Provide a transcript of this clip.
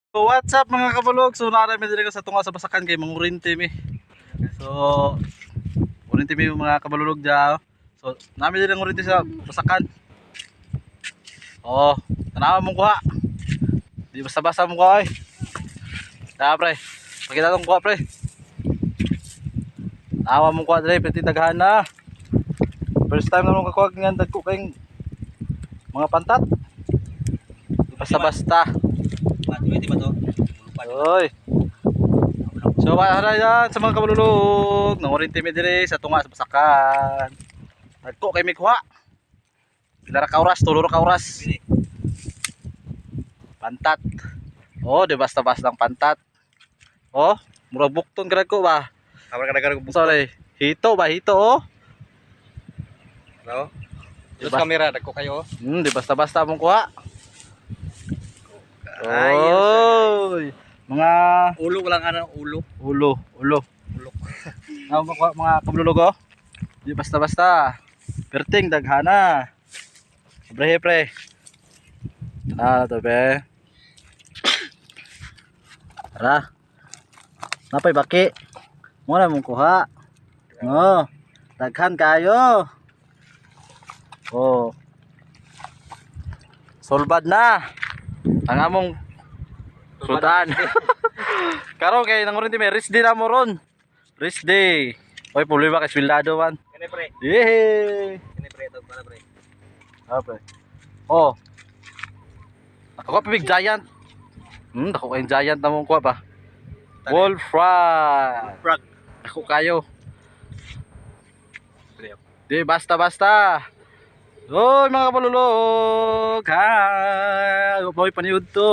So what's up mga kabulog? So narami din ko sa tunga sa basakan kay mangurinti mi. So urinti mi mga kabulog dyan. So nami din ang urinti sa basakan. Oh, tanawa mong kuha. Di basta-basta mong kuha eh. Kaya pre, pakita tong kuha pre. Tanawa mong kuha dre, pwede daghan na. First time na mong kakuha ng dagko kayong mga pantat. Di basta-basta. Pwede ba to? Oy. So para yan sa mga kabululog, nangurinti mi dire sa tunga sa basakan. Nagko kay mi kuha. Pila ra ka oras, tulo ra ka oras. Pantat. Oh, di basta-basta ang pantat. Oh, murag bukton grad ko ba? Kamar kadang-kadang buka. Sorry. Hito ba hito oh? No? Terus Diba? kamera dagko kayo. Di basta-basta mong kuha. Ayos. Oy. Mga Ulo lang ano, ulo. ulo. Ulo. Mga kabululog oh. Di basta-basta. Perting daghana. Pre. To be. Tara. Napay baki. Muna mong kuha. Oh, daghan kayo. Oh. Solbad na. Ang among sudan. Karon kay nangurin ti may rest day na mo ron. Rest day. Oy, problema kay swildado man. Kene pre. Yehey. Kene pre to para pre. Apa? Oh. Ako pa big giant. Ako kay giant na mong kuha pa. Wolf fry. Frog. Ako kayo. Pre. Di basta-basta. Oy mga kapalulog. Hi. Huwag mo ipaniud to.